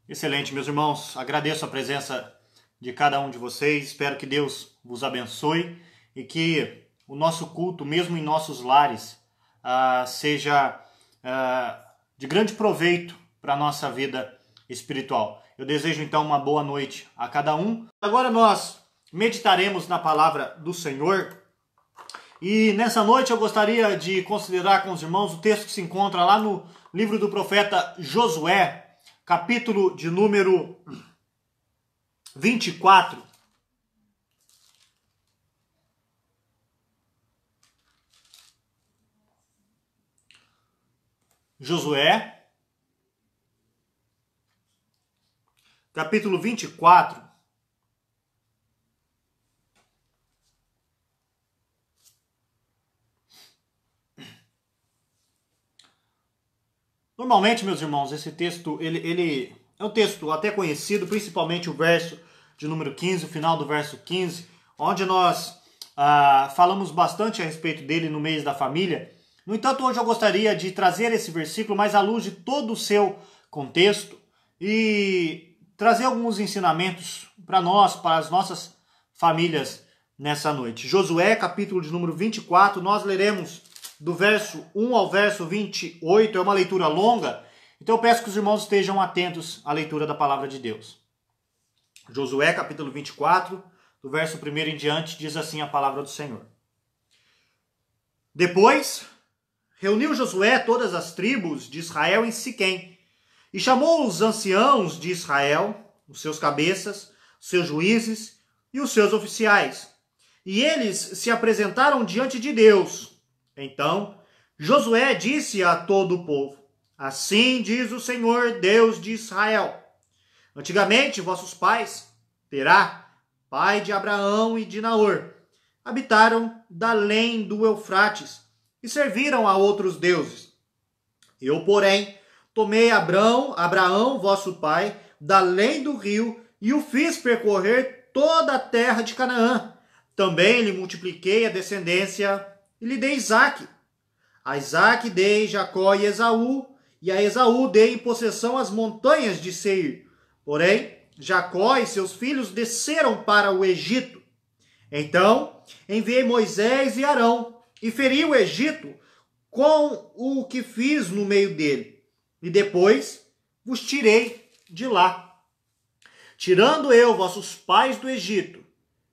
Excelente, meus irmãos. Agradeço a presença de cada um de vocês. Espero que Deus vos abençoe e que o nosso culto, mesmo em nossos lares, seja de grande proveito para a nossa vida espiritual. Eu desejo então uma boa noite a cada um. Agora nós meditaremos na palavra do Senhor. E nessa noite eu gostaria de considerar com os irmãos o texto que se encontra lá no livro do profeta Josué, capítulo de número 24. Josué, capítulo 24. Normalmente, meus irmãos, esse texto ele é um texto até conhecido, principalmente o verso de número 15, o final do verso 15, onde nós falamos bastante a respeito dele no mês da família. No entanto, hoje eu gostaria de trazer esse versículo mais à luz de todo o seu contexto e trazer alguns ensinamentos para nós, para as nossas famílias nessa noite. Josué, capítulo de número 24, nós leremos do verso 1 ao verso 28, é uma leitura longa, então eu peço que os irmãos estejam atentos à leitura da palavra de Deus. Josué, capítulo 24, do verso 1 em diante, diz assim a palavra do Senhor. Depois, reuniu Josué todas as tribos de Israel em Siquém, e chamou os anciãos de Israel, os seus cabeças, os seus juízes e os seus oficiais, e eles se apresentaram diante de Deus. Então, Josué disse a todo o povo: Assim diz o Senhor, Deus de Israel. Antigamente, vossos pais, Terá, pai de Abraão e de Naor, habitaram da além do Eufrates e serviram a outros deuses. Eu, porém, tomei Abraão, vosso pai, da além do rio e o fiz percorrer toda a terra de Canaã. Também lhe multipliquei a descendência e lhe dei Isaque. A Isaque dei Jacó e Esaú, e a Esaú dei em possessão as montanhas de Seir. Porém, Jacó e seus filhos desceram para o Egito. Então, enviei Moisés e Arão, e feri o Egito com o que fiz no meio dele. E depois vos tirei de lá. Tirando eu vossos pais do Egito,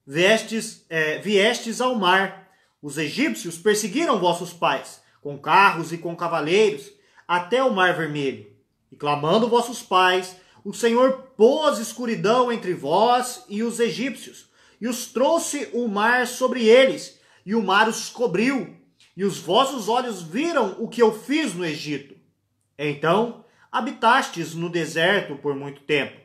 viestes ao mar. Os egípcios perseguiram vossos pais, com carros e com cavaleiros, até o mar vermelho. E clamando vossos pais, o Senhor pôs escuridão entre vós e os egípcios, e os trouxe o mar sobre eles, e o mar os cobriu, e os vossos olhos viram o que eu fiz no Egito. Então habitastes no deserto por muito tempo.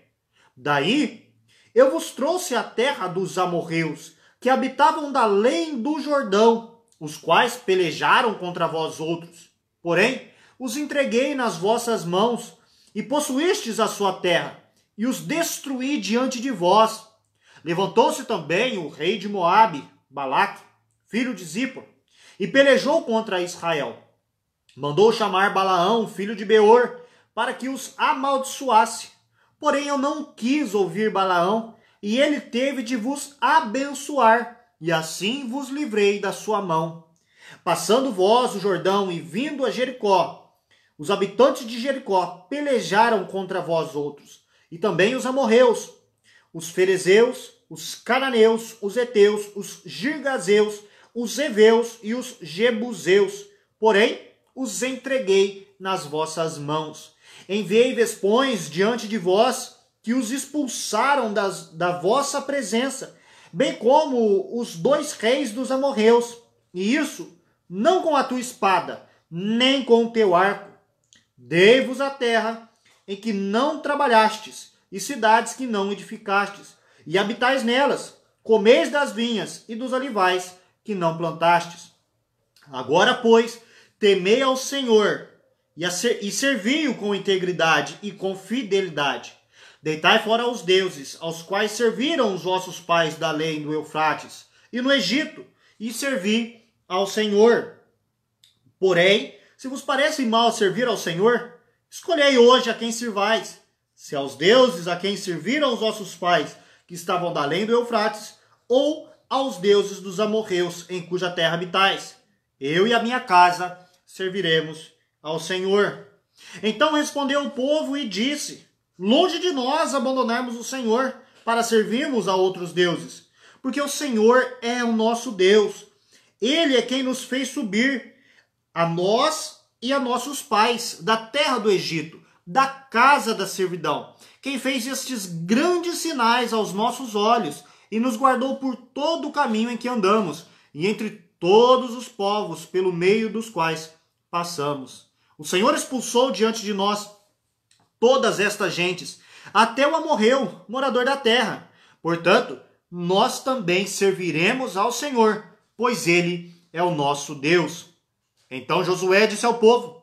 Daí eu vos trouxe a terra dos amorreus, que habitavam da além do Jordão, os quais pelejaram contra vós outros. Porém, os entreguei nas vossas mãos, e possuístes a sua terra, e os destruí diante de vós. Levantou-se também o rei de Moabe, Balaque, filho de Zippor, e pelejou contra Israel. Mandou chamar Balaão, filho de Beor, para que os amaldiçoasse. Porém eu não quis ouvir Balaão, e ele teve de vos abençoar, e assim vos livrei da sua mão. Passando vós o Jordão e vindo a Jericó, os habitantes de Jericó pelejaram contra vós outros, e também os amorreus, os ferezeus, os cananeus, os heteus, os girgazeus, os heveus e os jebuseus. Porém, os entreguei nas vossas mãos. Enviei vespões diante de vós, que os expulsaram da vossa presença, bem como os 2 reis dos amorreus, e isso não com a tua espada, nem com o teu arco. Dei-vos a terra em que não trabalhastes, e cidades que não edificastes, e habitais nelas, comeis das vinhas e dos olivais que não plantastes. Agora, pois, temei ao Senhor, e servi-o com integridade e com fidelidade. Deitai fora os deuses, aos quais serviram os vossos pais da além do Eufrates, e no Egito, e servi ao Senhor. Porém, se vos parece mal servir ao Senhor, escolhei hoje a quem sirvais, se aos deuses a quem serviram os vossos pais, que estavam da além do Eufrates, ou aos deuses dos amorreus, em cuja terra habitais. Eu e a minha casa serviremos ao Senhor. Então respondeu o povo e disse: longe de nós abandonarmos o Senhor para servirmos a outros deuses, porque o Senhor é o nosso Deus. Ele é quem nos fez subir, a nós e a nossos pais, da terra do Egito, da casa da servidão. Quem fez estes grandes sinais aos nossos olhos e nos guardou por todo o caminho em que andamos, e entre todos os povos pelo meio dos quais passamos. O Senhor expulsou diante de nós todas estas gentes, até o amorreu, morador da terra. Portanto, nós também serviremos ao Senhor, pois ele é o nosso Deus. Então Josué disse ao povo: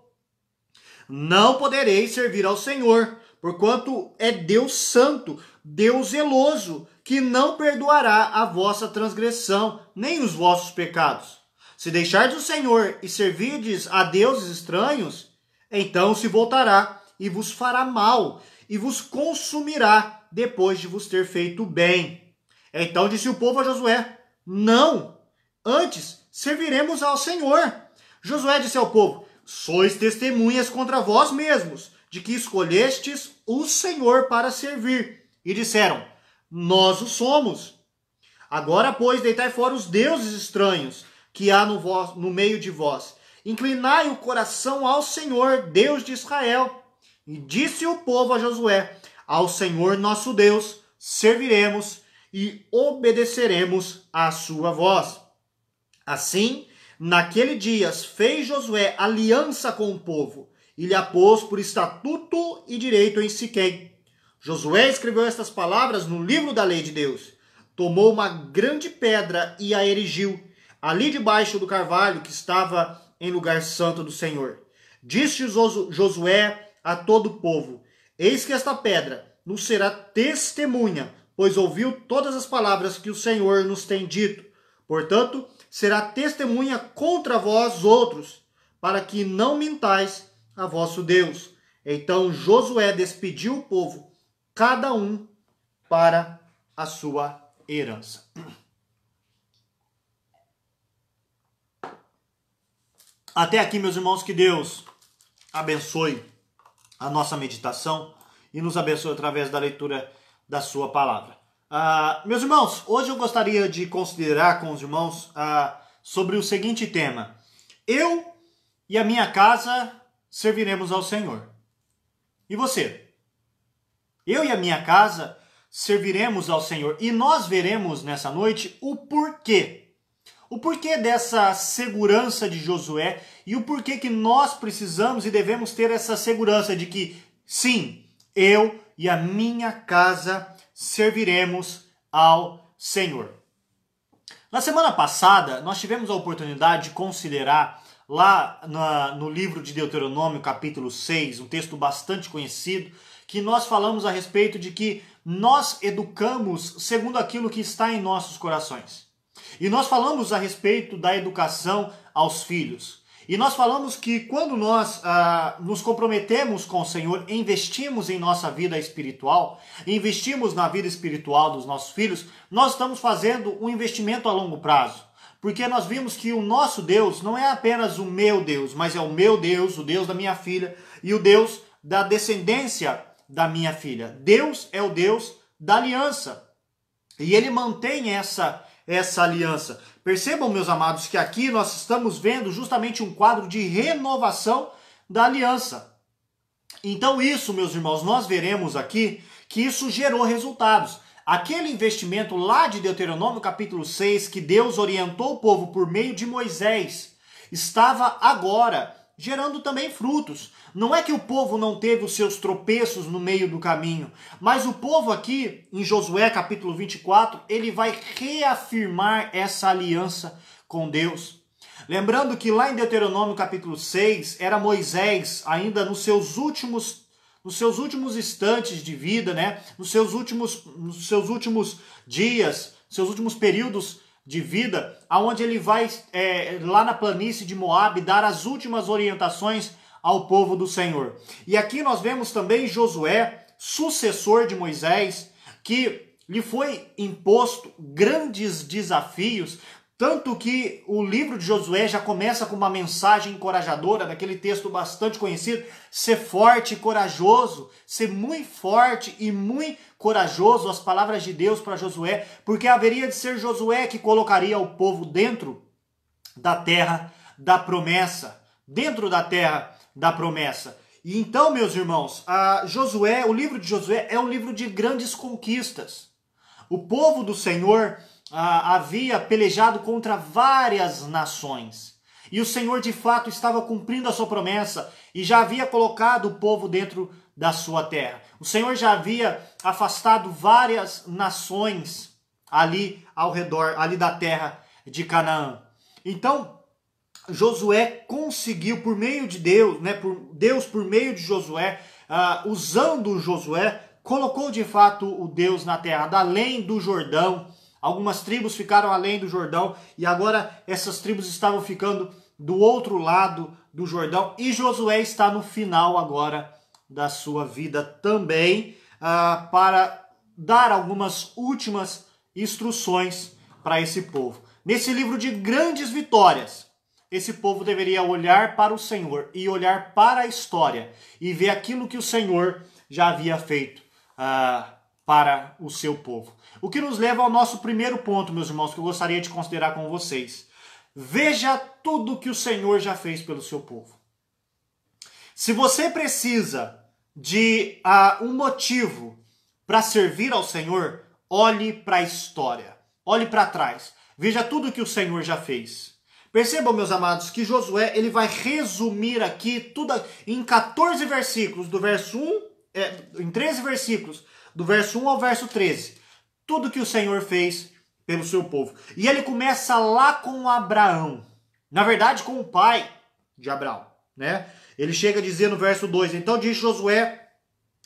não podereis servir ao Senhor, porquanto é Deus santo, Deus zeloso, que não perdoará a vossa transgressão, nem os vossos pecados. Se deixardes o Senhor e servirdes a deuses estranhos, então se voltará e vos fará mal, e vos consumirá depois de vos ter feito bem. Então disse o povo a Josué: não, antes serviremos ao Senhor. Josué disse ao povo: sois testemunhas contra vós mesmos, de que escolhestes o Senhor para servir. E disseram: nós o somos. Agora, pois, deitai fora os deuses estranhos que há no meio de vós. Inclinai o coração ao Senhor, Deus de Israel. E disse o povo a Josué: ao Senhor nosso Deus serviremos e obedeceremos à sua voz. Assim, naquele dia fez Josué aliança com o povo e lhe a pôs por estatuto e direito em Siquém. Josué escreveu estas palavras no livro da lei de Deus. Tomou uma grande pedra e a erigiu, ali debaixo do carvalho que estava em lugar santo do Senhor. Disse Josué a todo o povo: eis que esta pedra nos será testemunha, pois ouviu todas as palavras que o Senhor nos tem dito. Portanto, será testemunha contra vós outros, para que não mintais a vosso Deus. Então Josué despediu o povo, cada um para a sua herança. Até aqui, meus irmãos, que Deus abençoe a nossa meditação e nos abençoe através da leitura da sua palavra. Meus irmãos, hoje eu gostaria de considerar com os irmãos sobre o seguinte tema: eu e a minha casa serviremos ao Senhor. E você? Eu e a minha casa serviremos ao Senhor. E nós veremos nessa noite o porquê. O porquê dessa segurança de Josué e o porquê que nós precisamos e devemos ter essa segurança de que, sim, eu e a minha casa serviremos ao Senhor. Na semana passada, nós tivemos a oportunidade de considerar lá no livro de Deuteronômio, capítulo 6, um texto bastante conhecido, que nós falamos a respeito de que nós educamos segundo aquilo que está em nossos corações. E nós falamos a respeito da educação aos filhos. E nós falamos que quando nós nos comprometemos com o Senhor, investimos em nossa vida espiritual, investimos na vida espiritual dos nossos filhos, nós estamos fazendo um investimento a longo prazo. Porque nós vimos que o nosso Deus não é apenas o meu Deus, mas é o meu Deus, o Deus da minha filha e o Deus da descendência da minha filha. Deus é o Deus da aliança. E ele mantém essa aliança. Percebam, meus amados, que aqui nós estamos vendo justamente um quadro de renovação da aliança. Então isso, meus irmãos, nós veremos aqui que isso gerou resultados. Aquele investimento lá de Deuteronômio capítulo 6, que Deus orientou o povo por meio de Moisés, estava agora gerando também frutos. Não é que o povo não teve os seus tropeços no meio do caminho, mas o povo aqui, em Josué capítulo 24, ele vai reafirmar essa aliança com Deus. Lembrando que lá em Deuteronômio capítulo 6, era Moisés ainda nos seus últimos instantes de vida, né? nos seus últimos dias, seus últimos períodos de vida, aonde ele vai lá na planície de Moabe dar as últimas orientações ao povo do Senhor. E aqui nós vemos também Josué sucessor de Moisés, que lhe foi imposto grandes desafios, tanto que o livro de Josué já começa com uma mensagem encorajadora, daquele texto bastante conhecido: ser forte e corajoso, ser muito forte e muito corajoso, as palavras de Deus para Josué, porque haveria de ser Josué que colocaria o povo dentro da terra da promessa, dentro da terra da promessa. E então, meus irmãos, Josué, o livro de Josué é um livro de grandes conquistas. O povo do Senhor havia pelejado contra várias nações. E o Senhor, de fato, estava cumprindo a sua promessa e já havia colocado o povo dentro da sua terra. O Senhor já havia afastado várias nações ali ao redor, ali da terra de Canaã. Então, Josué conseguiu, por meio de Deus, Deus por meio de Josué, usando Josué, colocou de fato o Deus na terra, além do Jordão. Algumas tribos ficaram além do Jordão e agora essas tribos estavam ficando do outro lado do Jordão. E Josué está no final agora da sua vida também, para dar algumas últimas instruções para esse povo. Nesse livro de grandes vitórias, esse povo deveria olhar para o Senhor e olhar para a história e ver aquilo que o Senhor já havia feito para o seu povo. O que nos leva ao nosso primeiro ponto, meus irmãos, que eu gostaria de considerar com vocês. Veja tudo que o Senhor já fez pelo seu povo. Se você precisa de um motivo para servir ao Senhor, olhe para a história, olhe para trás, veja tudo que o Senhor já fez. Percebam, meus amados, que Josué ele vai resumir aqui tudo em 14 versículos, do verso 1, em 13 versículos, do verso 1 ao verso 13. Tudo que o Senhor fez pelo seu povo. E ele começa lá com Abraão. Na verdade, com o pai de Abraão, né? Ele chega a dizer no verso 2, então disse Josué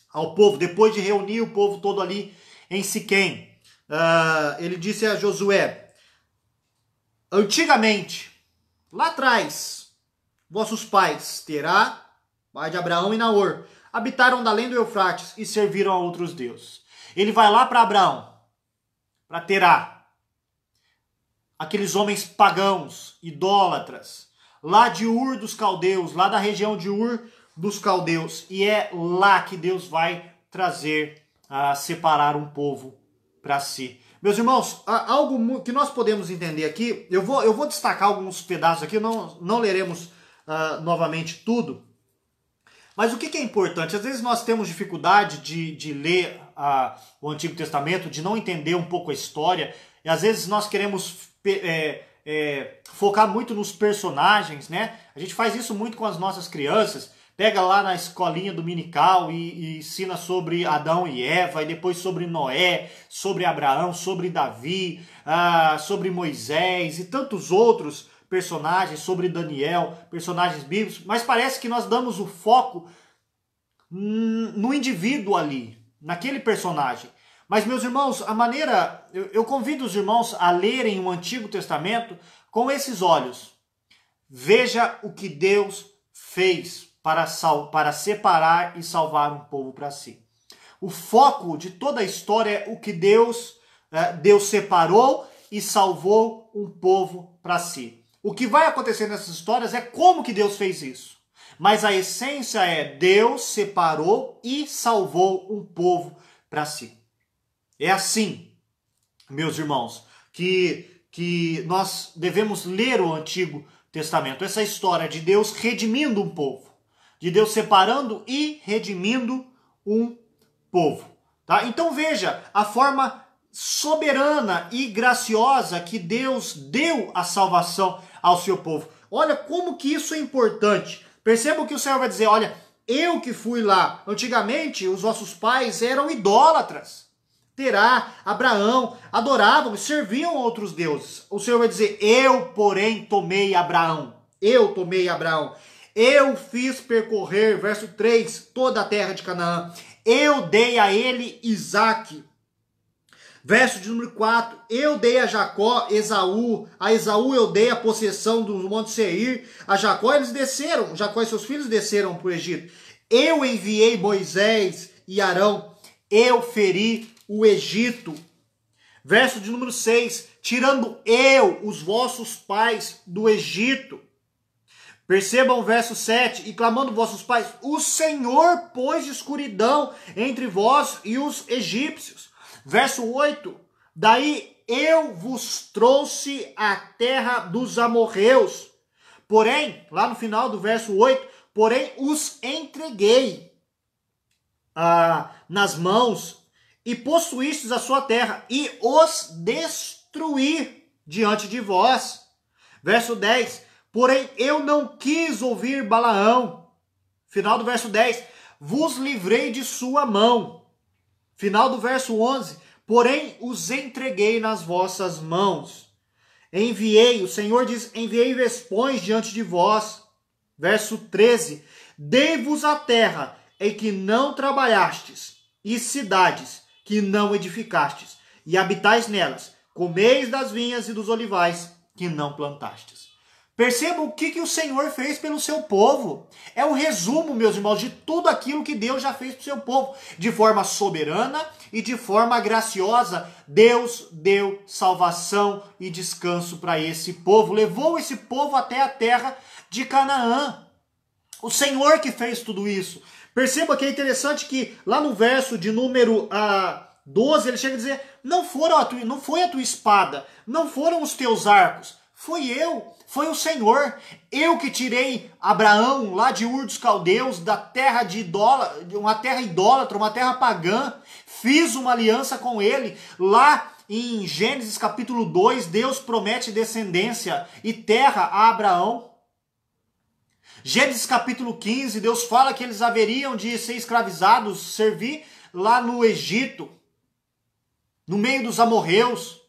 ao povo, depois de reunir o povo todo ali em Siquém, ele disse a Josué: antigamente, lá atrás, vossos pais, Terá, pai de Abraão, e Naor, habitaram da além do Eufrates e serviram a outros deuses. Ele vai lá para Abraão, para Terá, aqueles homens pagãos, idólatras, lá de Ur dos Caldeus, lá da região de Ur dos Caldeus, e é lá que Deus vai trazer, separar um povo para si. Meus irmãos, algo que nós podemos entender aqui, eu vou destacar alguns pedaços aqui, não leremos novamente tudo, mas o que é importante? Às vezes nós temos dificuldade de ler o Antigo Testamento, de não entender um pouco a história, e às vezes nós queremos focar muito nos personagens, né? A gente faz isso muito com as nossas crianças, pega lá na escolinha dominical e ensina sobre Adão e Eva, e depois sobre Noé, sobre Abraão, sobre Davi, sobre Moisés e tantos outros personagens, sobre Daniel, personagens bíblicos, mas parece que nós damos o foco no indivíduo ali, naquele personagem. Mas, meus irmãos, eu convido os irmãos a lerem o Antigo Testamento com esses olhos. Veja o que Deus fez para separar e salvar um povo para si. O foco de toda a história é o que Deus separou e salvou um povo para si. O que vai acontecer nessas histórias é como que Deus fez isso. Mas a essência é Deus separou e salvou um povo para si. É assim, meus irmãos, que nós devemos ler o Antigo Testamento. Essa história de Deus redimindo um povo. De Deus separando e redimindo um povo. Tá? Então veja a forma soberana e graciosa que Deus deu a salvação ao seu povo. Olha como que isso é importante. Percebam que o Senhor vai dizer, olha, eu que fui lá. Antigamente os vossos pais eram idólatras. Terá, Abraão, adoravam e serviam a outros deuses. O Senhor vai dizer, eu, porém, tomei Abraão. Eu tomei Abraão. Eu fiz percorrer, verso 3, toda a terra de Canaã. Eu dei a ele Isaque. Verso de número 4, eu dei a Jacó Esaú. A Esaú eu dei a possessão do monte Seir. A Jacó eles desceram, Jacó e seus filhos desceram para o Egito. Eu enviei Moisés e Arão, eu feri o Egito. Verso de número 6, tirando eu os vossos pais do Egito. Percebam o verso 7, e clamando vossos pais, o Senhor pôs escuridão entre vós e os egípcios. Verso 8, daí eu vos trouxe a terra dos amorreus. Porém, lá no final do verso 8, porém os entreguei nas mãos e possuístes a sua terra e os destruí diante de vós. Verso 10, porém eu não quis ouvir Balaão. Final do verso 10, vos livrei de sua mão. Final do verso 11, porém os entreguei nas vossas mãos. Enviei, o Senhor diz, enviei vespões diante de vós. Verso 13, dei-vos a terra em que não trabalhastes, e cidades que não edificastes, e habitais nelas, comeis das vinhas e dos olivais que não plantastes. Percebam o que o Senhor fez pelo seu povo. É um resumo, meus irmãos, de tudo aquilo que Deus já fez para o seu povo. De forma soberana e de forma graciosa, Deus deu salvação e descanso para esse povo. Levou esse povo até a terra de Canaã. O Senhor que fez tudo isso. Perceba que é interessante que lá no verso de número 12, ele chega a dizer, não foi a tua espada, não foram os teus arcos, foi eu, foi o Senhor. Eu que tirei Abraão lá de Ur dos Caldeus, da terra uma terra idólatra, uma terra pagã, fiz uma aliança com ele. Lá em Gênesis capítulo 2, Deus promete descendência e terra a Abraão. Gênesis capítulo 15, Deus fala que eles haveriam de ser escravizados, servir lá no Egito, no meio dos amorreus.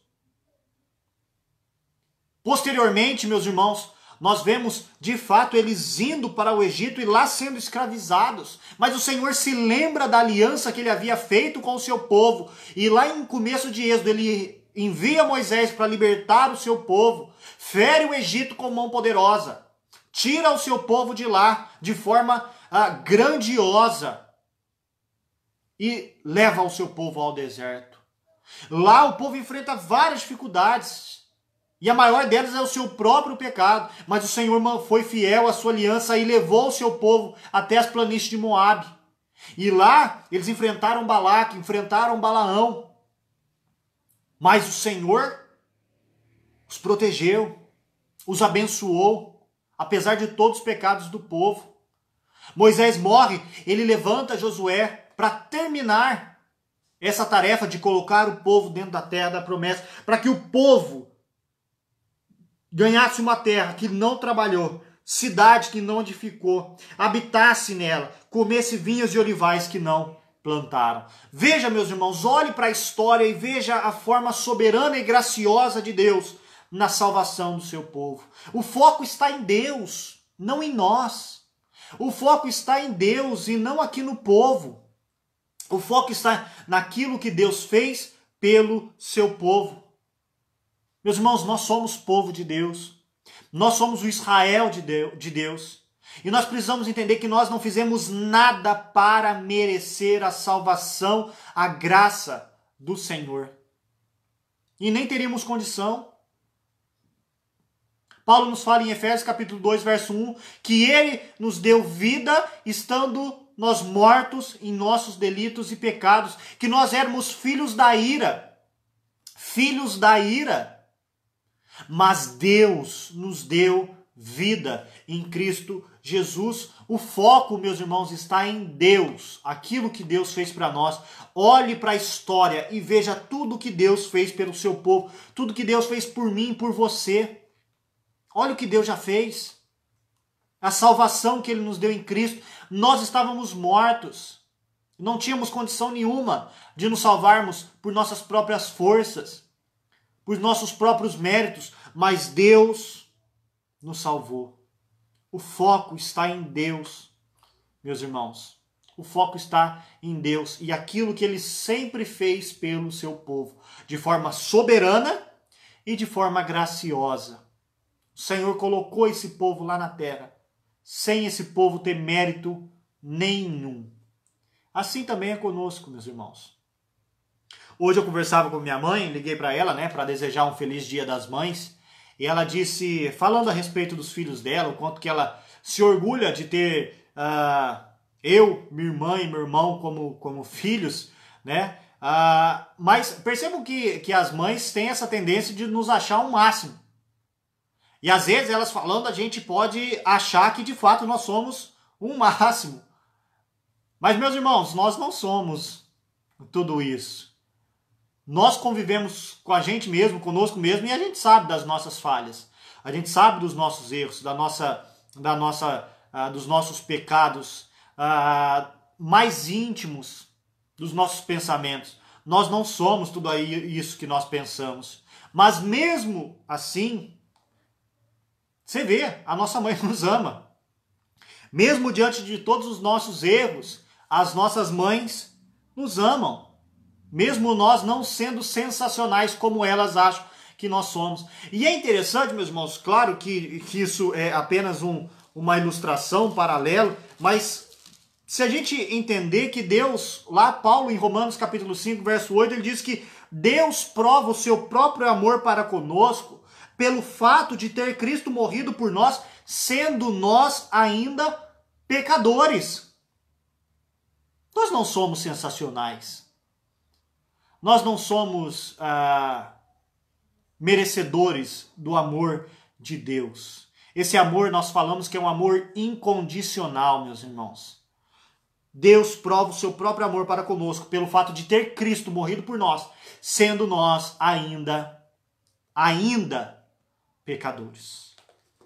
Posteriormente, meus irmãos, nós vemos de fato eles indo para o Egito e lá sendo escravizados. Mas o Senhor se lembra da aliança que ele havia feito com o seu povo. E lá em começo de Êxodo, ele envia Moisés para libertar o seu povo, fere o Egito com mão poderosa, tira o seu povo de lá de forma grandiosa e leva o seu povo ao deserto. Lá o povo enfrenta várias dificuldades e a maior delas é o seu próprio pecado, mas o Senhor foi fiel à sua aliança e levou o seu povo até as planícies de Moabe. E lá eles enfrentaram Balaque, enfrentaram Balaão, mas o Senhor os protegeu, os abençoou, apesar de todos os pecados do povo. Moisés morre, ele levanta Josué para terminar essa tarefa de colocar o povo dentro da terra da promessa, para que o povo ganhasse uma terra que não trabalhou, cidade que não edificou, habitasse nela, comesse vinhas e olivais que não plantaram. Veja, meus irmãos, olhe para a história e veja a forma soberana e graciosa de Deus na salvação do seu povo. O foco está em Deus, não em nós. O foco está em Deus e não aqui no povo. O foco está naquilo que Deus fez pelo seu povo. Meus irmãos, nós somos povo de Deus. Nós somos o Israel de Deus. E nós precisamos entender que nós não fizemos nada para merecer a salvação, a graça do Senhor. E nem teríamos condição. Paulo nos fala em Efésios capítulo 2, verso 1, que ele nos deu vida estando nós mortos em nossos delitos e pecados, que nós éramos filhos da ira. Filhos da ira. Mas Deus nos deu vida em Cristo Jesus. O foco, meus irmãos, está em Deus. Aquilo que Deus fez para nós. Olhe para a história e veja tudo que Deus fez pelo seu povo. Tudo que Deus fez por mim e por você. Olha o que Deus já fez. A salvação que Ele nos deu em Cristo. Nós estávamos mortos. Não tínhamos condição nenhuma de nos salvarmos por nossas próprias forças, por nossos próprios méritos, mas Deus nos salvou. O foco está em Deus, meus irmãos. O foco está em Deus e aquilo que Ele sempre fez pelo seu povo, de forma soberana e de forma graciosa. O Senhor colocou esse povo lá na terra, sem esse povo ter mérito nenhum. assim também é conosco, meus irmãos. Hoje eu conversava com minha mãe, liguei para ela, né, para desejar um feliz Dia das Mães, e ela disse, falando a respeito dos filhos dela, o quanto que ela se orgulha de ter eu, minha irmã e meu irmão como filhos, né? Mas percebam que as mães têm essa tendência de nos achar um máximo. E às vezes elas falando, a gente pode achar que de fato nós somos um máximo. Mas, meus irmãos, nós não somos tudo isso. Nós convivemos com a gente mesmo, conosco mesmo, e a gente sabe das nossas falhas. A gente sabe dos nossos erros, dos nossos pecados mais íntimos, dos nossos pensamentos. Nós não somos tudo isso que nós pensamos. Mas mesmo assim, você vê, a nossa mãe nos ama. Mesmo diante de todos os nossos erros, as nossas mães nos amam. Mesmo nós não sendo sensacionais como elas acham que nós somos. E é interessante, meus irmãos, claro que isso é apenas uma ilustração, um paralelo, mas se a gente entender que Deus, lá Paulo em Romanos capítulo 5, verso 8, ele diz que Deus prova o seu próprio amor para conosco pelo fato de ter Cristo morrido por nós, sendo nós ainda pecadores. Nós não somos sensacionais. Nós não somos merecedores do amor de Deus. Esse amor nós falamos que é um amor incondicional, meus irmãos. Deus prova o seu próprio amor para conosco pelo fato de ter Cristo morrido por nós, sendo nós ainda pecadores.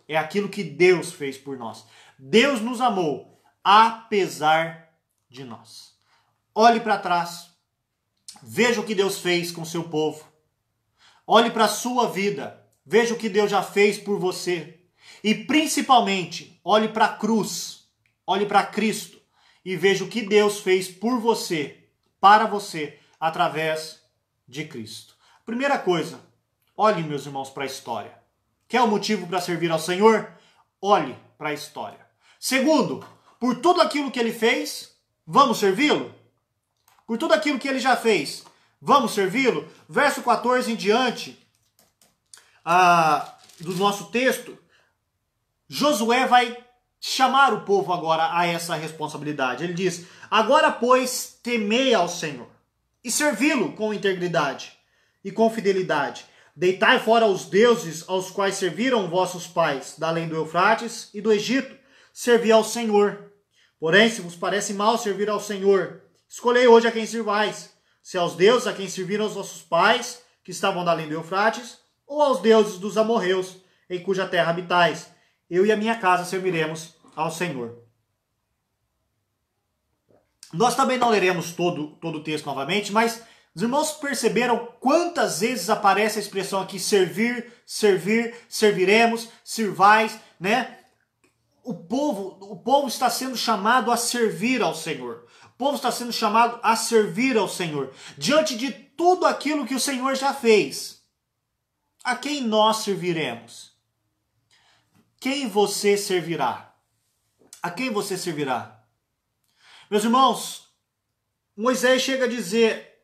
É aquilo que Deus fez por nós. Deus nos amou apesar de nós. Olhe para trás. Veja o que Deus fez com o seu povo. Olhe para a sua vida. Veja o que Deus já fez por você. E principalmente, olhe para a cruz. Olhe para Cristo. E veja o que Deus fez por você, para você, através de Cristo. Primeira coisa, olhe, meus irmãos, para a história. Quer o motivo para servir ao Senhor? Olhe para a história. Segundo, por tudo aquilo que ele fez, vamos servi-lo? Por tudo aquilo que ele já fez, vamos servi-lo? Verso 14 em diante do nosso texto, Josué vai chamar o povo agora a essa responsabilidade. Ele diz, agora, pois, temei ao Senhor e servi-lo com integridade e com fidelidade. Deitai fora os deuses aos quais serviram vossos pais, da além do Eufrates e do Egito, servi ao Senhor. Porém, se vos parece mal servir ao Senhor, escolhei hoje a quem sirvais, se aos deuses a quem serviram os vossos pais, que estavam da além do Eufrates, ou aos deuses dos amorreus, em cuja terra habitais. Eu e a minha casa serviremos ao Senhor. Nós também não leremos todo o texto novamente, mas os irmãos perceberam quantas vezes aparece a expressão aqui servir, serviremos, sirvais, né? O povo está sendo chamado a servir ao Senhor. O povo está sendo chamado a servir ao Senhor. Diante de tudo aquilo que o Senhor já fez, a quem nós serviremos? Quem você servirá? A quem você servirá? Meus irmãos, Moisés chega a dizer,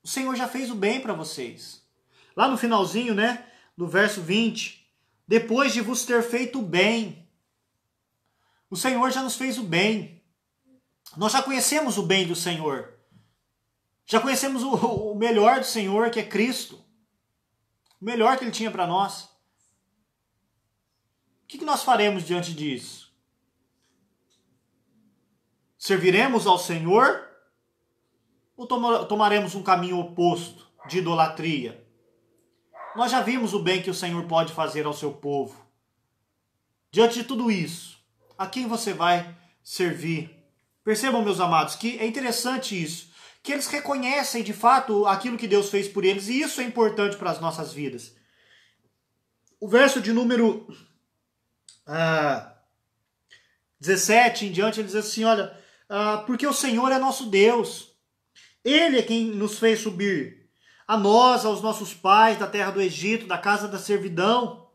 o Senhor já fez o bem para vocês. Lá no finalzinho, né, do verso 20, depois de vos ter feito o bem, o Senhor já nos fez o bem. Nós já conhecemos o bem do Senhor. Já conhecemos o melhor do Senhor, que é Cristo. O melhor que Ele tinha para nós. O que nós faremos diante disso? Serviremos ao Senhor ou tomaremos um caminho oposto de idolatria? Nós já vimos o bem que o Senhor pode fazer ao seu povo. Diante de tudo isso, a quem você vai servir? Percebam, meus amados, que é interessante isso, que eles reconhecem de fato aquilo que Deus fez por eles, e isso é importante para as nossas vidas. O verso de número 17 em diante, ele diz assim, olha, porque o Senhor é nosso Deus, Ele é quem nos fez subir, a nós, aos nossos pais, da terra do Egito, da casa da servidão,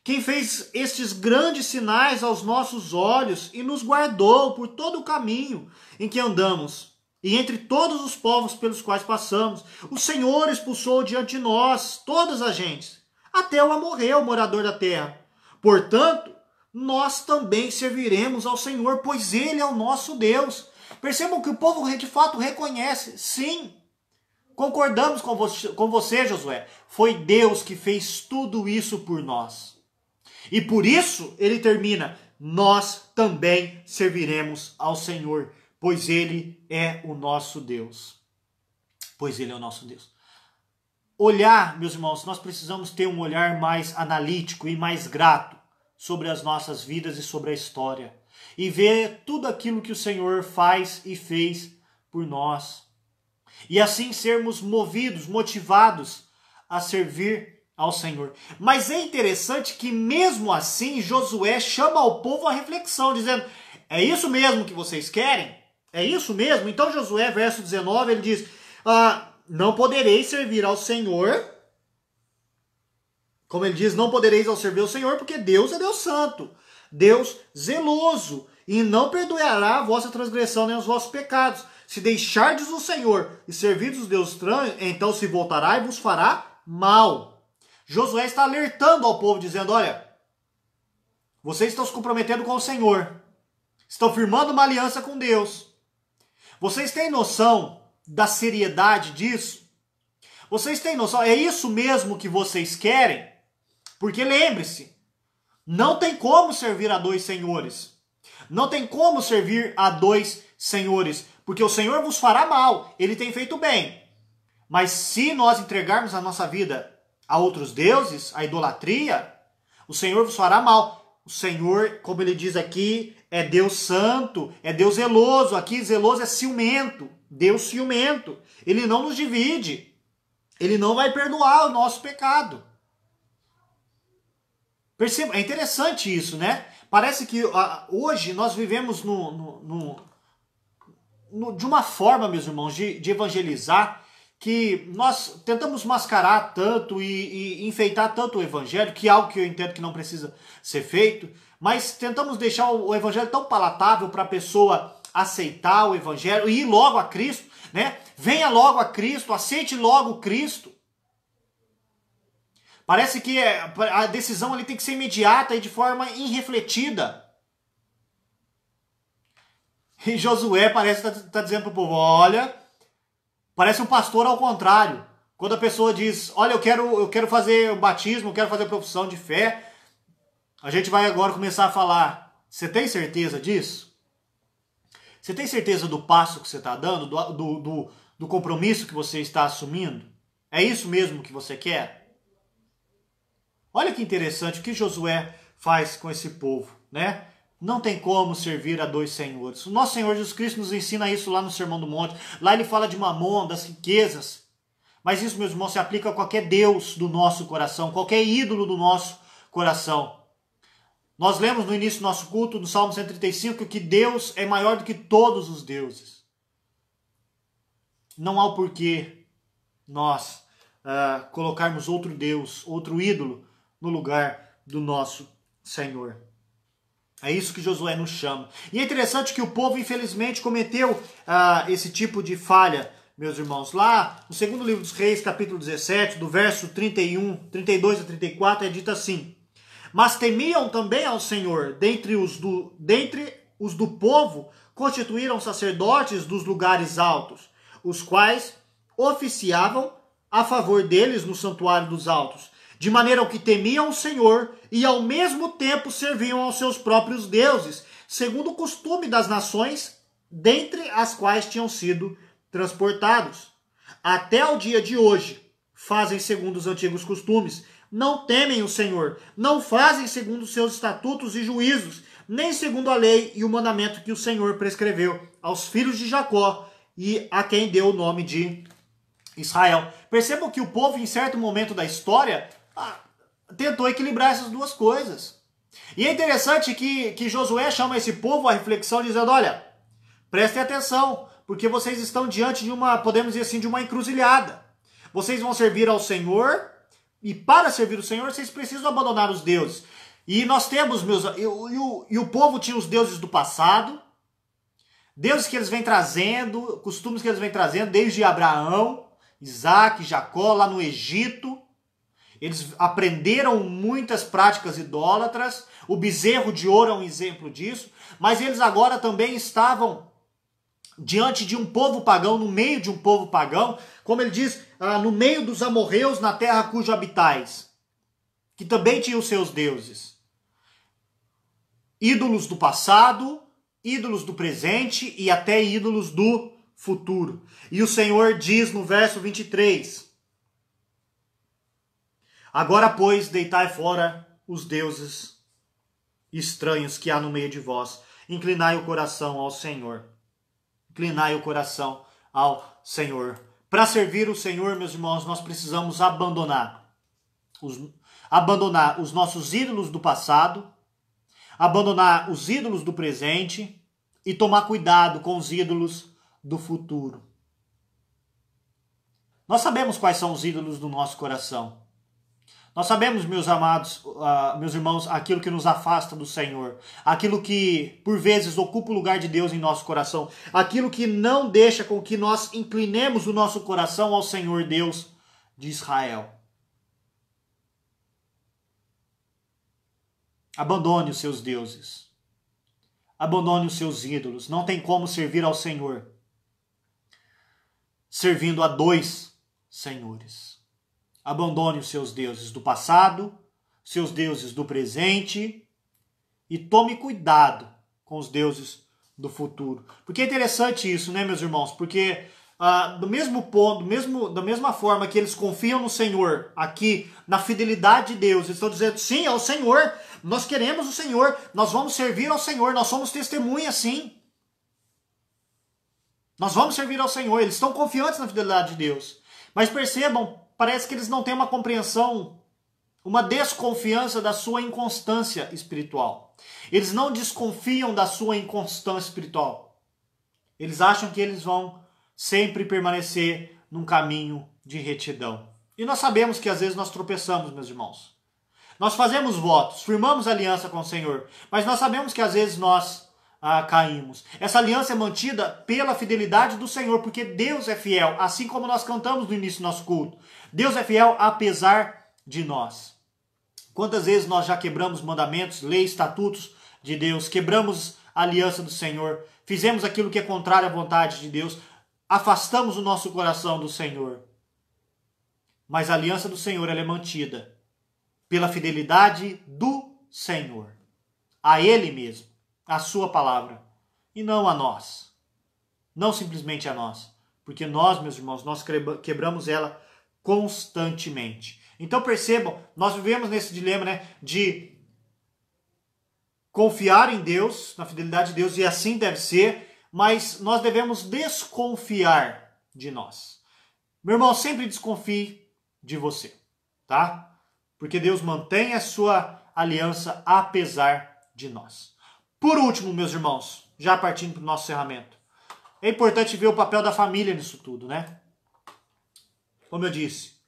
quem fez estes grandes sinais aos nossos olhos e nos guardou por todo o caminho em que andamos. e entre todos os povos pelos quais passamos. O Senhor expulsou diante de nós todas as gentes, até o amorreu, morador da terra. Portanto, nós também serviremos ao Senhor, pois Ele é o nosso Deus. Percebam que o povo de fato reconhece, sim, concordamos com você, Josué. Foi Deus que fez tudo isso por nós. E por isso ele termina: nós também serviremos ao Senhor, pois Ele é o nosso Deus. Pois Ele é o nosso Deus. Olhar, meus irmãos, nós precisamos ter um olhar mais analítico e mais grato sobre as nossas vidas e sobre a história. E ver tudo aquilo que o Senhor faz e fez por nós. E assim sermos movidos, motivados a servir ao Senhor. Mas é interessante que mesmo assim Josué chama o povo à reflexão, dizendo: é isso mesmo que vocês querem? É isso mesmo? Então Josué, verso 19, ele diz: não podereis servir ao Senhor, como ele diz, não podereis servir ao Senhor, porque Deus é Deus santo, Deus zeloso, e não perdoará a vossa transgressão nem os vossos pecados. Se deixardes o Senhor e servirdes os deuses estranhos, então se voltará e vos fará mal. Josué está alertando ao povo, dizendo: olha, vocês estão se comprometendo com o Senhor, estão firmando uma aliança com Deus. Vocês têm noção da seriedade disso? Vocês têm noção? É isso mesmo que vocês querem? Porque lembre-se, não tem como servir a dois senhores. Não tem como servir a dois senhores, porque o Senhor vos fará mal. Ele tem feito bem. Mas se nós entregarmos a nossa vida a outros deuses, a idolatria, o Senhor vos fará mal. O Senhor, como ele diz aqui, é Deus santo, é Deus zeloso. Aqui zeloso é ciumento, Deus ciumento. Ele não nos divide. Ele não vai perdoar o nosso pecado. Perceba, é interessante isso, né? Parece que hoje nós vivemos de uma forma, meus irmãos, de evangelizar, que nós tentamos mascarar tanto e enfeitar tanto o evangelho, que é algo que eu entendo que não precisa ser feito, mas tentamos deixar o evangelho tão palatável para a pessoa aceitar o evangelho e ir logo a Cristo, né? Venha logo a Cristo, aceite logo Cristo. Parece que a decisão ali tem que ser imediata e de forma irrefletida. E Josué parece estar dizendo para o povo: olha, parece um pastor ao contrário. Quando a pessoa diz: olha, eu quero fazer o batismo, eu quero fazer a profissão de fé, a gente vai agora começar a falar: você tem certeza disso? Você tem certeza do passo que você está dando, do compromisso que você está assumindo? É isso mesmo que você quer? Olha que interessante o que Josué faz com esse povo, né? Não tem como servir a dois senhores. O nosso Senhor Jesus Cristo nos ensina isso lá no Sermão do Monte. Lá ele fala de Mamon, das riquezas. Mas isso, meus irmãos, se aplica a qualquer Deus do nosso coração, qualquer ídolo do nosso coração. Nós lemos no início do nosso culto, no Salmo 135, que Deus é maior do que todos os deuses. Não há o porquê nós colocarmos outro Deus, outro ídolo, no lugar do nosso Senhor. É isso que Josué nos chama. E é interessante que o povo, infelizmente, cometeu esse tipo de falha, meus irmãos. Lá, no segundo livro dos Reis, capítulo 17, do verso 32 a 34, é dito assim: mas temiam também ao Senhor, dentre os do povo, constituíram sacerdotes dos lugares altos, os quais oficiavam a favor deles no santuário dos altos, de maneira que temiam o Senhor e ao mesmo tempo serviam aos seus próprios deuses, segundo o costume das nações, dentre as quais tinham sido transportados. Até o dia de hoje, fazem segundo os antigos costumes, não temem o Senhor, não fazem segundo os seus estatutos e juízos, nem segundo a lei e o mandamento que o Senhor prescreveu aos filhos de Jacó e a quem deu o nome de Israel. Percebam que o povo, em certo momento da história, tentou equilibrar essas duas coisas. E é interessante que Josué chama esse povo à reflexão, dizendo: olha, prestem atenção, porque vocês estão diante de uma, podemos dizer assim, de uma encruzilhada. Vocês vão servir ao Senhor, e para servir o Senhor, vocês precisam abandonar os deuses. E nós temos, o povo tinha os deuses do passado, Deuses que eles vêm trazendo, costumes que eles vêm trazendo desde Abraão, Isaac, Jacó, lá no Egito. Eles aprenderam muitas práticas idólatras. O bezerro de ouro é um exemplo disso. Mas eles agora também estavam diante de um povo pagão, no meio de um povo pagão. Como ele diz, no meio dos amorreus, na terra cujo habitais. Que também tinham seus deuses. Ídolos do passado, ídolos do presente e até ídolos do futuro. E o Senhor diz no verso 23... Agora, pois, deitai fora os deuses estranhos que há no meio de vós. Inclinai o coração ao Senhor. Inclinai o coração ao Senhor. Para servir o Senhor, meus irmãos, nós precisamos abandonar os nossos ídolos do passado, abandonar os ídolos do presente e tomar cuidado com os ídolos do futuro. Nós sabemos quais são os ídolos do nosso coração. Nós sabemos, meus amados, meus irmãos, aquilo que nos afasta do Senhor, aquilo que, por vezes, ocupa o lugar de Deus em nosso coração, aquilo que não deixa com que nós inclinemos o nosso coração ao Senhor Deus de Israel. Abandone os seus deuses, abandone os seus ídolos, não tem como servir ao Senhor servindo a dois senhores. Abandone os seus deuses do passado, seus deuses do presente e tome cuidado com os deuses do futuro. Porque é interessante isso, né, meus irmãos? Porque do mesmo ponto, da mesma forma que eles confiam no Senhor, aqui na fidelidade de Deus, eles estão dizendo, sim, é o Senhor, nós queremos o Senhor, nós vamos servir ao Senhor, nós somos testemunhas, sim. Nós vamos servir ao Senhor, eles estão confiantes na fidelidade de Deus. Mas percebam, parece que eles não têm uma compreensão, uma desconfiança da sua inconstância espiritual. Eles não desconfiam da sua inconstância espiritual. Eles acham que eles vão sempre permanecer num caminho de retidão. E nós sabemos que às vezes nós tropeçamos, meus irmãos. Nós fazemos votos, firmamos aliança com o Senhor, mas nós sabemos que às vezes nós caímos. Essa aliança é mantida pela fidelidade do Senhor, porque Deus é fiel, assim como nós cantamos no início do nosso culto. Deus é fiel apesar de nós. Quantas vezes nós já quebramos mandamentos, leis, estatutos de Deus, quebramos a aliança do Senhor, fizemos aquilo que é contrário à vontade de Deus, afastamos o nosso coração do Senhor. Mas a aliança do Senhor ela é mantida pela fidelidade do Senhor, a Ele mesmo, a sua palavra, e não a nós. Não simplesmente a nós, porque nós, meus irmãos, nós quebramos ela constantemente. Então percebam, nós vivemos nesse dilema, né, de confiar em Deus, na fidelidade de Deus, e assim deve ser, mas nós devemos desconfiar de nós. Meu irmão, sempre desconfie de você, tá? Porque Deus mantém a sua aliança apesar de nós. Por último, meus irmãos, já partindo para o nosso encerramento, é importante ver o papel da família nisso tudo, né? Como eu disse,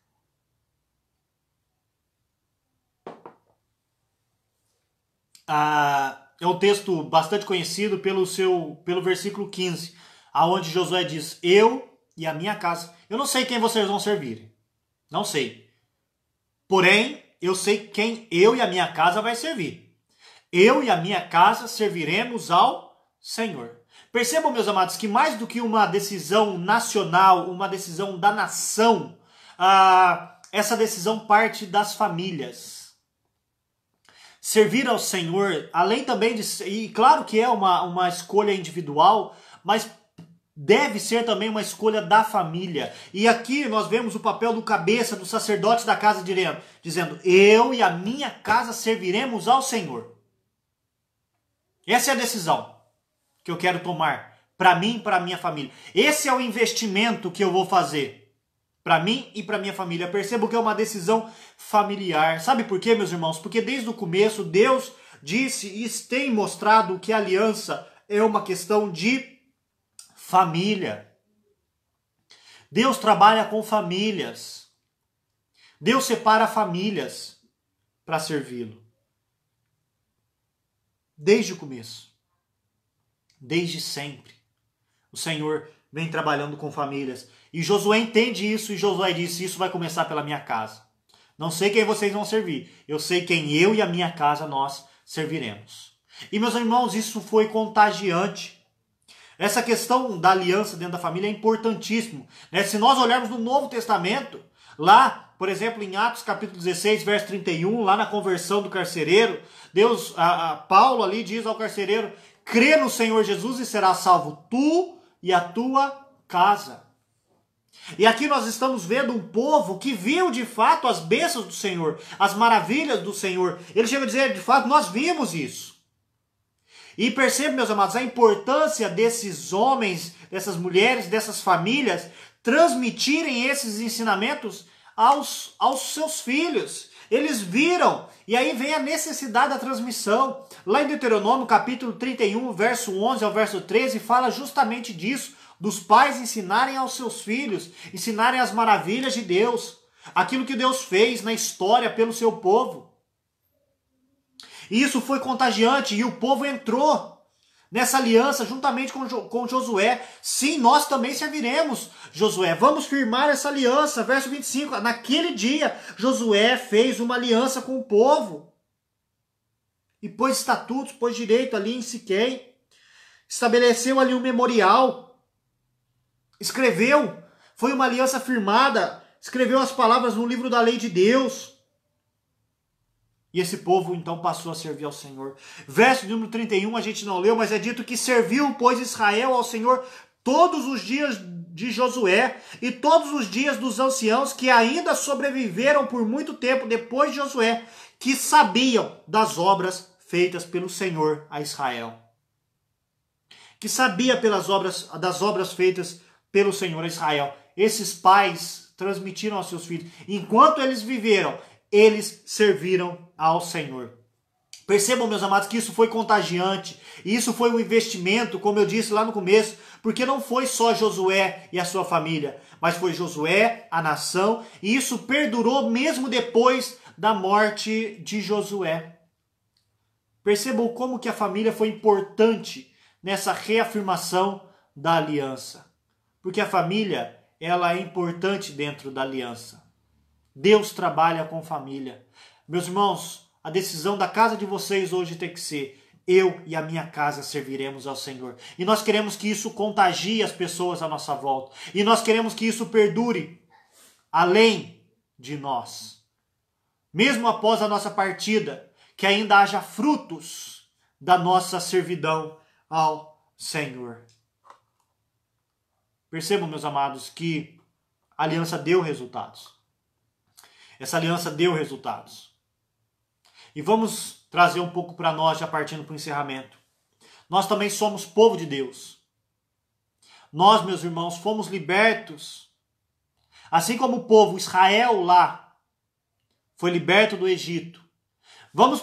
é um texto bastante conhecido pelo versículo 15, aonde Josué diz, eu e a minha casa, eu não sei quem vocês vão servir, não sei. Porém, eu sei quem eu e a minha casa vai servir. Eu e a minha casa serviremos ao Senhor. Percebam, meus amados, que mais do que uma decisão nacional, uma decisão da nação, essa decisão parte das famílias. Servir ao Senhor, além também de... E claro que é uma escolha individual, mas deve ser também uma escolha da família. E aqui nós vemos o papel do cabeça, do sacerdote da casa dizendo, eu e a minha casa serviremos ao Senhor. Essa é a decisão que eu quero tomar para mim e para a minha família. Esse é o investimento que eu vou fazer para mim e para minha família. Percebo que é uma decisão familiar. Sabe por quê, meus irmãos? Porque desde o começo Deus disse e tem mostrado que a aliança é uma questão de família. Deus trabalha com famílias. Deus separa famílias para servi-lo. Desde o começo. Desde sempre. o Senhor vem trabalhando com famílias. E Josué entende isso, e Josué disse, isso vai começar pela minha casa. Não sei quem vocês vão servir, eu sei quem eu e a minha casa nós serviremos. E meus irmãos, isso foi contagiante. Essa questão da aliança dentro da família é importantíssimo, né? Se nós olharmos no Novo Testamento, lá, por exemplo, em Atos capítulo 16, verso 31, lá na conversão do carcereiro, Paulo ali diz ao carcereiro, crê no Senhor Jesus e serás salvo tu e a tua casa. E aqui nós estamos vendo um povo que viu de fato as bênçãos do Senhor, as maravilhas do Senhor. Ele chega a dizer, de fato, nós vimos isso. E percebe, meus amados, a importância desses homens, dessas mulheres, dessas famílias, transmitirem esses ensinamentos aos seus filhos. Eles viram, e aí vem a necessidade da transmissão. Lá em Deuteronômio, capítulo 31, verso 11 ao verso 13, fala justamente disso, dos pais ensinarem aos seus filhos, ensinarem as maravilhas de Deus, aquilo que Deus fez na história pelo seu povo. E isso foi contagiante, e o povo entrou nessa aliança juntamente com Josué. Sim, nós também serviremos, Josué. Vamos firmar essa aliança. Verso 25. Naquele dia, Josué fez uma aliança com o povo. E pôs estatutos, pôs direito ali em Siquém. Estabeleceu ali um memorial. Escreveu. Foi uma aliança firmada. Escreveu as palavras no livro da lei de Deus. E esse povo então passou a servir ao Senhor. Verso número 31 a gente não leu, mas é dito que serviu, pois, Israel ao Senhor todos os dias de Josué e todos os dias dos anciãos que ainda sobreviveram por muito tempo depois de Josué, que sabiam das obras feitas pelo Senhor a Israel. Que sabia das obras feitas pelo Senhor a Israel. Esses pais transmitiram aos seus filhos. Enquanto eles viveram, eles serviram ao Senhor. Percebam, meus amados, que isso foi contagiante. E isso foi um investimento, como eu disse lá no começo, porque não foi só Josué e a sua família, mas foi Josué, a nação, e isso perdurou mesmo depois da morte de Josué. Percebam como que a família foi importante nessa reafirmação da aliança. Porque a família, ela é importante dentro da aliança. Deus trabalha com família. Meus irmãos, a decisão da casa de vocês hoje tem que ser: eu e a minha casa serviremos ao Senhor. E nós queremos que isso contagie as pessoas à nossa volta. E nós queremos que isso perdure além de nós. Mesmo após a nossa partida, que ainda haja frutos da nossa servidão ao Senhor. Percebam, meus amados, que a aliança deu resultados. Essa aliança deu resultados. E vamos trazer um pouco para nós, já partindo para o encerramento. Nós também somos povo de Deus. Nós, meus irmãos, fomos libertos. Assim como o povo Israel lá foi liberto do Egito. Vamos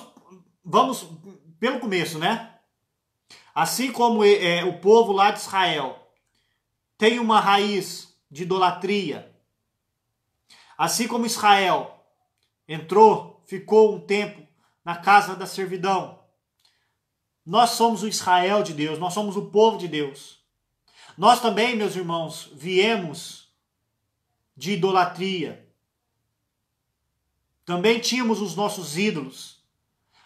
pelo começo, né? Assim como o povo lá de Israel tem uma raiz de idolatria. Assim como Israel entrou, ficou um tempo na casa da servidão. Nós somos o Israel de Deus, nós somos o povo de Deus. Nós também, meus irmãos, viemos de idolatria. Também tínhamos os nossos ídolos,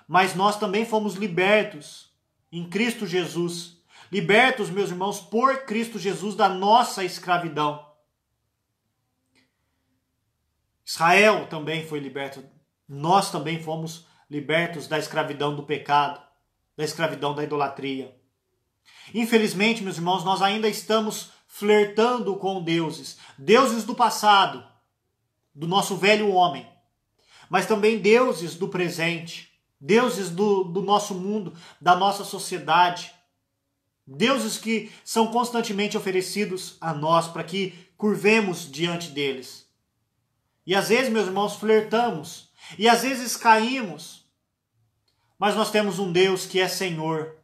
mas nós também fomos libertos em Cristo Jesus. Libertos, meus irmãos, por Cristo Jesus da nossa escravidão. Israel também foi liberto. Nós também fomos libertos da escravidão do pecado, da escravidão da idolatria. Infelizmente, meus irmãos, nós ainda estamos flertando com deuses. Deuses do passado, do nosso velho homem. Mas também deuses do presente. Deuses do nosso mundo, da nossa sociedade. Deuses que são constantemente oferecidos a nós para que curvemos diante deles. E às vezes, meus irmãos, flertamos. E às vezes caímos. Mas nós temos um Deus que é Senhor.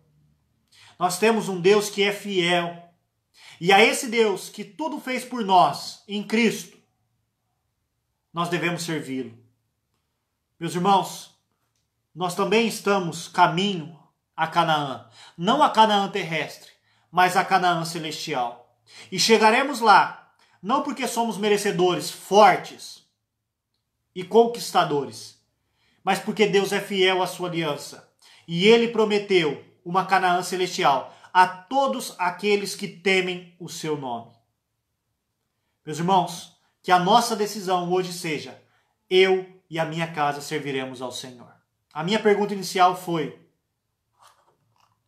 Nós temos um Deus que é fiel. E a esse Deus que tudo fez por nós, em Cristo, nós devemos servi-lo. Meus irmãos, nós também estamos caminho a Canaã. Não a Canaã terrestre, mas a Canaã celestial. E chegaremos lá, não porque somos merecedores, fortes e conquistadores, mas porque Deus é fiel à sua aliança. E Ele prometeu uma Canaã celestial a todos aqueles que temem o seu nome. Meus irmãos, que a nossa decisão hoje seja: eu e a minha casa serviremos ao Senhor. A minha pergunta inicial foi,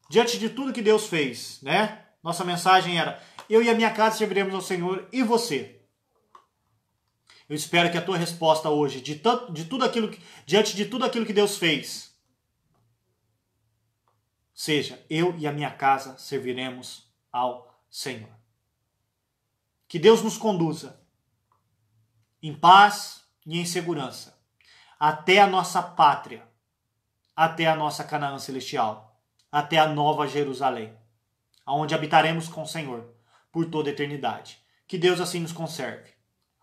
diante de tudo que Deus fez, né? Nossa mensagem era: eu e a minha casa serviremos ao Senhor, e você? Eu espero que a tua resposta hoje, diante de tudo aquilo que Deus fez, seja: eu e a minha casa serviremos ao Senhor. Que Deus nos conduza em paz e em segurança até a nossa pátria, até a nossa Canaã celestial, até a nova Jerusalém, onde habitaremos com o Senhor por toda a eternidade. Que Deus assim nos conserve.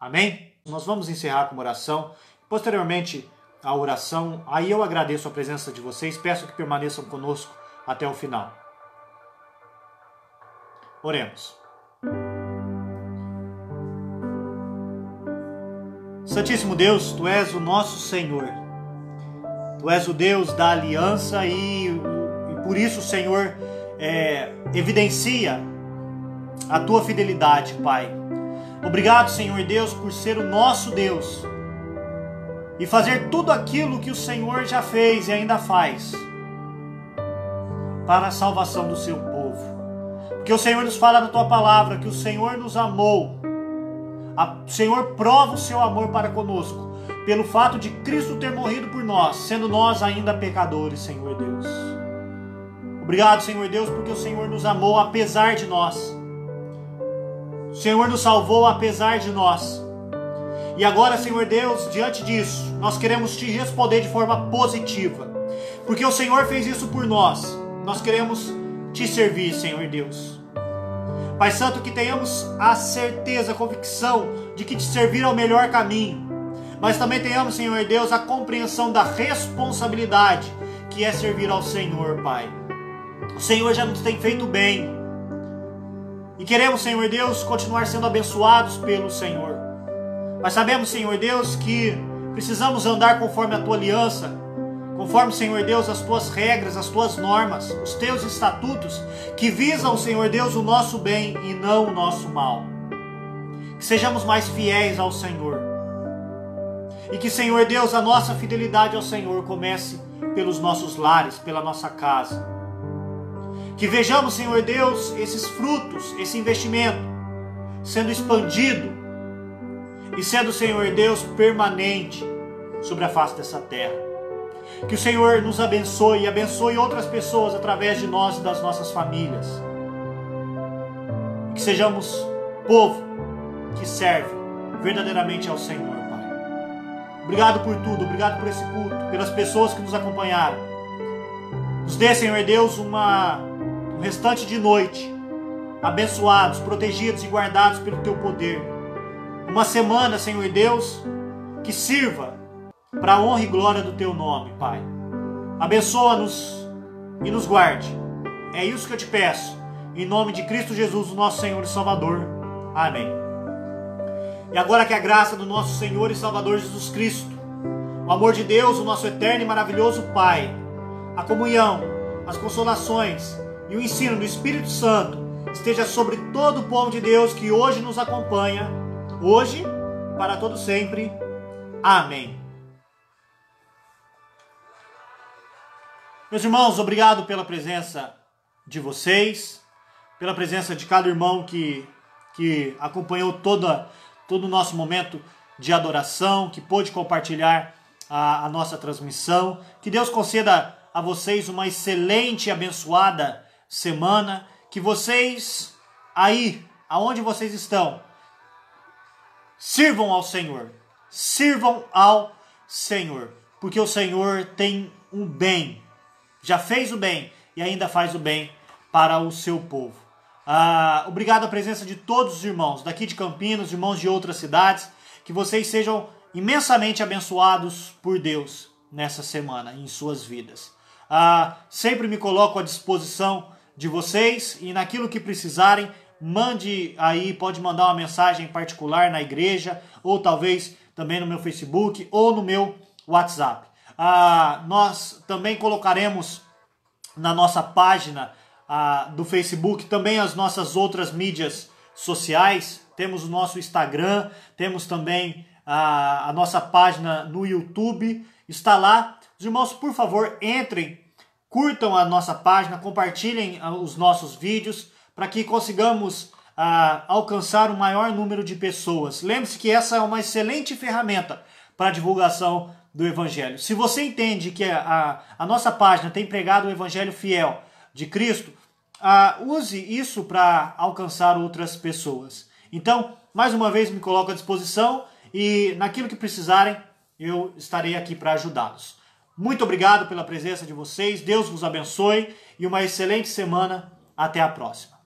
Amém? Nós vamos encerrar com uma oração. Posteriormente à oração, aí eu agradeço a presença de vocês, peço que permaneçam conosco até o final. Oremos. Santíssimo Deus, Tu és o nosso Senhor. Tu és o Deus da aliança e por isso, Senhor, evidencia a Tua fidelidade, Pai. Obrigado, Senhor Deus, por ser o nosso Deus e fazer tudo aquilo que o Senhor já fez e ainda faz para a salvação do Seu povo. Porque o Senhor nos fala na Tua palavra que o Senhor nos amou. O Senhor prova o Seu amor para conosco pelo fato de Cristo ter morrido por nós, sendo nós ainda pecadores, Senhor Deus. Obrigado, Senhor Deus, porque o Senhor nos amou apesar de nós. O Senhor nos salvou apesar de nós. E agora, Senhor Deus, diante disso, nós queremos Te responder de forma positiva. Porque o Senhor fez isso por nós. Nós queremos Te servir, Senhor Deus. Pai Santo, que tenhamos a certeza, a convicção de que Te servir é o melhor caminho. Mas também tenhamos, Senhor Deus, a compreensão da responsabilidade que é servir ao Senhor, Pai. O Senhor já nos tem feito bem. E queremos, Senhor Deus, continuar sendo abençoados pelo Senhor. Mas sabemos, Senhor Deus, que precisamos andar conforme a Tua aliança, conforme, Senhor Deus, as Tuas regras, as Tuas normas, os Teus estatutos, que visam, Senhor Deus, o nosso bem e não o nosso mal. Que sejamos mais fiéis ao Senhor. E que, Senhor Deus, a nossa fidelidade ao Senhor comece pelos nossos lares, pela nossa casa. Que vejamos, Senhor Deus, esses frutos, esse investimento sendo expandido e sendo, Senhor Deus, permanente sobre a face dessa terra. Que o Senhor nos abençoe e abençoe outras pessoas através de nós e das nossas famílias. Que sejamos povo que serve verdadeiramente ao Senhor, Pai. Obrigado por tudo, obrigado por esse culto, pelas pessoas que nos acompanharam. Nos dê, Senhor Deus, um restante de noite, abençoados, protegidos e guardados pelo Teu poder. Uma semana, Senhor Deus, que sirva para a honra e glória do Teu nome, Pai. Abençoa-nos e nos guarde. É isso que eu Te peço, em nome de Cristo Jesus, o nosso Senhor e Salvador. Amém. E agora que a graça do nosso Senhor e Salvador Jesus Cristo, o amor de Deus, o nosso eterno e maravilhoso Pai, a comunhão, as consolações e o ensino do Espírito Santo esteja sobre todo o povo de Deus que hoje nos acompanha, hoje e para todo sempre. Amém. Meus irmãos, obrigado pela presença de vocês, pela presença de cada irmão que acompanhou todo o nosso momento de adoração, que pôde compartilhar a nossa transmissão. Que Deus conceda a vocês uma excelente e abençoada semana, que vocês aí, aonde vocês estão, sirvam ao Senhor, porque o Senhor tem um bem, já fez o bem e ainda faz o bem para o seu povo. Obrigado à presença de todos os irmãos daqui de Campinas, irmãos de outras cidades, que vocês sejam imensamente abençoados por Deus nessa semana, em suas vidas. Sempre me coloco à disposição de vocês e naquilo que precisarem, mande aí, pode mandar uma mensagem particular na igreja, ou talvez também no meu Facebook ou no meu WhatsApp. Nós também colocaremos na nossa página do Facebook também as nossas outras mídias sociais. Temos o nosso Instagram, temos também a nossa página no YouTube, está lá. Os irmãos, por favor, entrem, curtam a nossa página, compartilhem os nossos vídeos, para que consigamos alcançar o maior número de pessoas. Lembre-se que essa é uma excelente ferramenta para a divulgação do Evangelho. Se você entende que a nossa página tem pregado o Evangelho fiel de Cristo, use isso para alcançar outras pessoas. Então, mais uma vez, me coloco à disposição e naquilo que precisarem, eu estarei aqui para ajudá-los. Muito obrigado pela presença de vocês, Deus vos abençoe e uma excelente semana. Até a próxima.